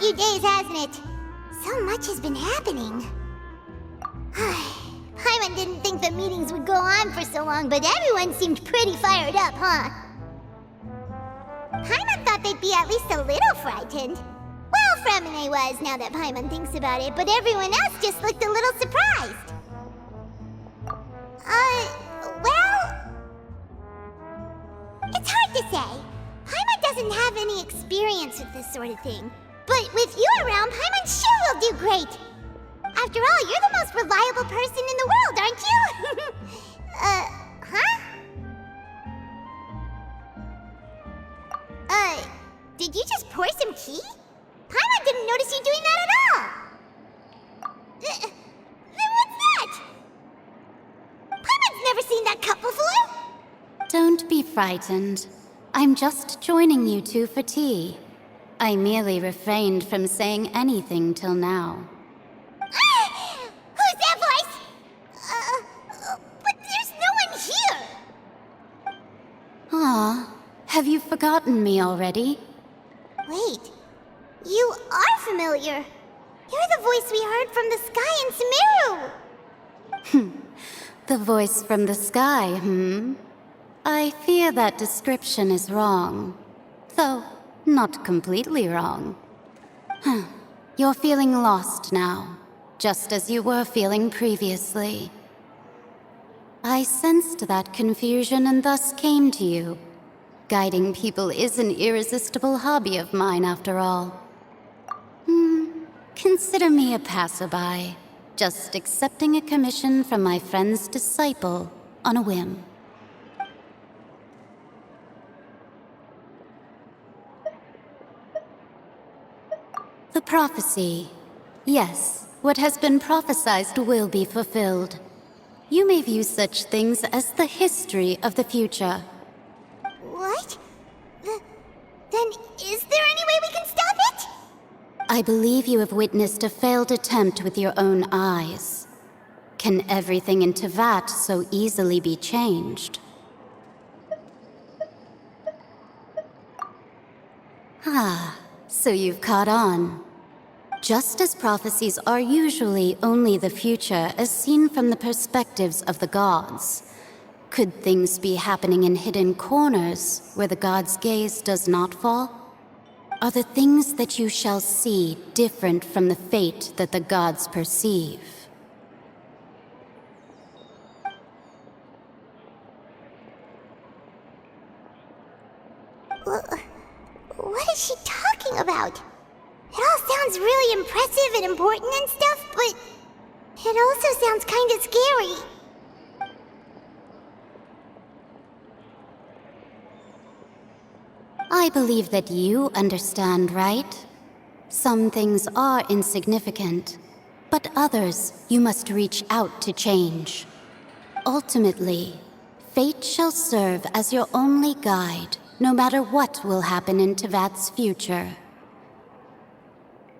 few days, hasn't it? So much has been happening. Paimon didn't think the meetings would go on for so long, but everyone seemed pretty fired up, huh? Paimon thought they'd be at least a little frightened. Well, Fremine was, now that Paimon thinks about it, but everyone else just looked a little surprised. Well... It's hard to say. Paimon doesn't have any experience with this sort of thing. But with you around, Paimon sure will do great. After all, you're the most reliable person in the world, aren't you? Huh? Did you just pour some tea? Paimon didn't notice you doing that at all. Then what's that? Paimon's never seen that cup before. Don't be frightened. I'm just joining you two for tea. I merely refrained from saying anything till now. Who's that voice? But there's no one here. Ah, have you forgotten me already? Wait, you are familiar. You're the voice we heard from the sky in Sumeru. The voice from the sky, I fear that description is wrong. Though, not completely wrong. You're feeling lost now, just as you were feeling previously. I sensed that confusion and thus came to you. Guiding people is an irresistible hobby of mine, after all. Consider me a passerby, just accepting a commission from my friend's disciple on a whim. The prophecy. Yes, what has been prophesied will be fulfilled. You may view such things as the history of the future. What? Then is there any way we can stop it? I believe you have witnessed a failed attempt with your own eyes. Can everything in Teyvat so easily be changed? So you've caught on. Just as prophecies are usually only the future as seen from the perspectives of the gods, could things be happening in hidden corners where the gods' gaze does not fall? Are the things that you shall see different from the fate that the gods perceive? What is she talking about? It all sounds really impressive and important and stuff, but it also sounds kinda scary. I believe that you understand, right? Some things are insignificant, but others you must reach out to change. Ultimately, fate shall serve as your only guide, no matter what will happen in Teyvat's future.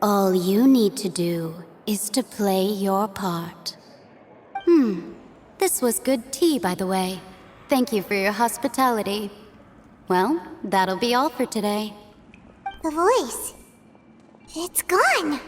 All you need to do is to play your part. This was good tea, by the way. Thank you for your hospitality. Well, that'll be all for today. The voice. It's gone.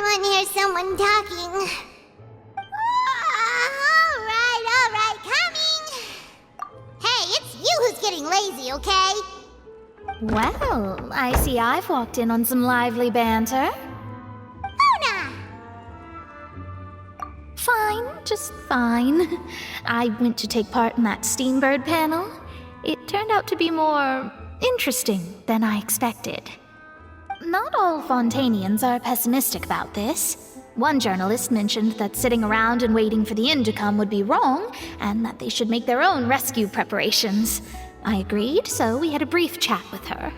I hear someone talking. All right, coming. Hey, it's you who's getting lazy, okay? Well, I see I've walked in on some lively banter. Luna! Fine, just fine. I went to take part in that Steambird panel. It turned out to be more interesting than I expected. Not all Fontanians are pessimistic about this. One journalist mentioned that sitting around and waiting for the end to come would be wrong, and that they should make their own rescue preparations. I agreed, so we had a brief chat with her.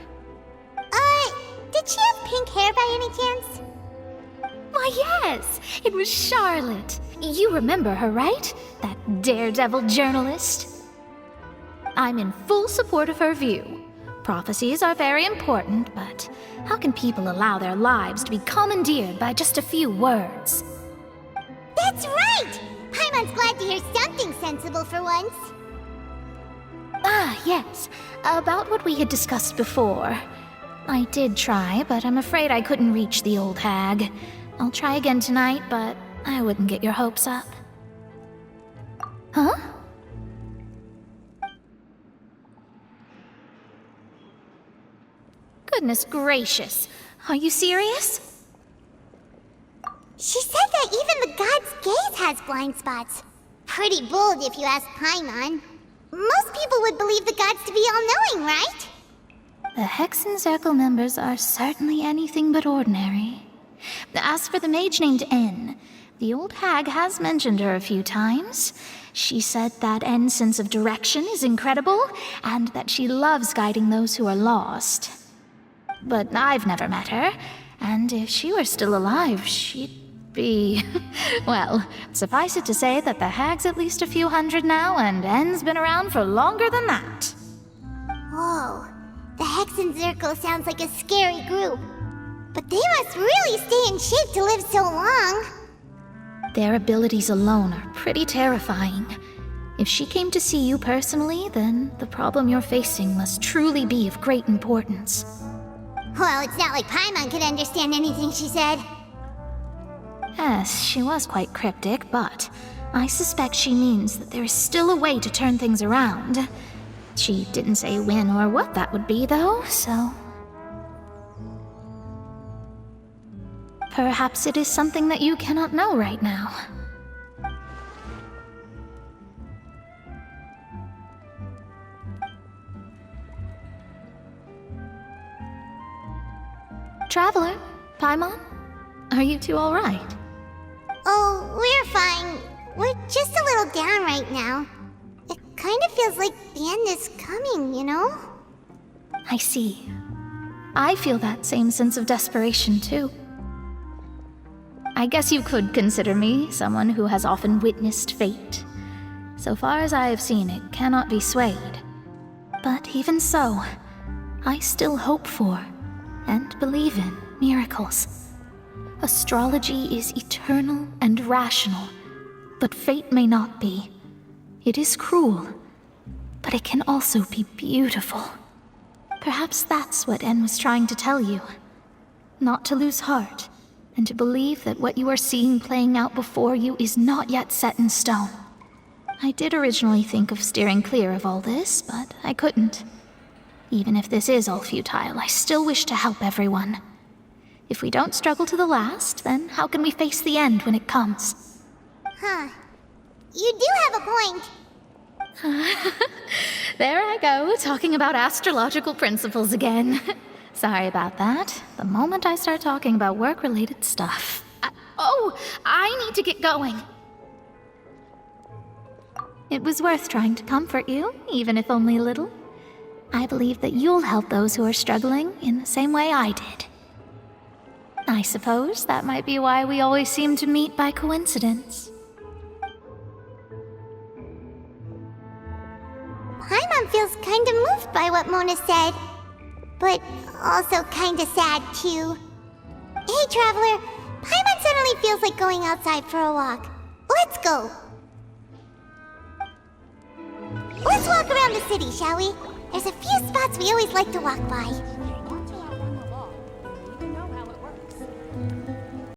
Did she have pink hair by any chance? Why, yes! It was Charlotte. You remember her, right? That daredevil journalist? I'm in full support of her view. Prophecies are very important, but how can people allow their lives to be commandeered by just a few words? That's right! Paimon's glad to hear something sensible for once. Ah, yes. About what we had discussed before. I did try, but I'm afraid I couldn't reach the old hag. I'll try again tonight, but I wouldn't get your hopes up. Huh? Goodness gracious. Are you serious? She said that even the god's gaze has blind spots. Pretty bold if you ask Paimon. Most people would believe the gods to be all-knowing, right? The Hexen Circle members are certainly anything but ordinary. As for the mage named N, the old hag has mentioned her a few times. She said that N's sense of direction is incredible, and that she loves guiding those who are lost. But I've never met her, and if she were still alive, she'd be... well, suffice it to say that the hag's at least a few hundred now, and N's been around for longer than that. Whoa, the Hexen Circle sounds like a scary group. But they must really stay in shape to live so long. Their abilities alone are pretty terrifying. If she came to see you personally, then the problem you're facing must truly be of great importance. Well, it's not like Paimon could understand anything she said. Yes, she was quite cryptic, but I suspect she means that there is still a way to turn things around. She didn't say when or what that would be, though, so... perhaps it is something that you cannot know right now. Traveler, Paimon, are you two all right? Oh, we're fine. We're just a little down right now. It kind of feels like the end is coming, you know? I see. I feel that same sense of desperation, too. I guess you could consider me someone who has often witnessed fate. So far as I have seen, it cannot be swayed. But even so, I still hope for, and believe in, miracles. Astrology is eternal and rational, but fate may not be. It is cruel, but it can also be beautiful. Perhaps that's what En was trying to tell you. Not to lose heart, and to believe that what you are seeing playing out before you is not yet set in stone. I did originally think of steering clear of all this, but I couldn't. Even if this is all futile, I still wish to help everyone. If we don't struggle to the last, then how can we face the end when it comes? Huh. You do have a point. There I go, talking about astrological principles again. Sorry about that. The moment I start talking about work-related stuff... I need to get going. It was worth trying to comfort you, even if only a little. I believe that you'll help those who are struggling in the same way I did. I suppose that might be why we always seem to meet by coincidence. Paimon feels kind of moved by what Mona said. But also kind of sad, too. Hey, Traveler. Paimon suddenly feels like going outside for a walk. Let's go. Let's walk around the city, shall we? There's a few spots we always like to walk by.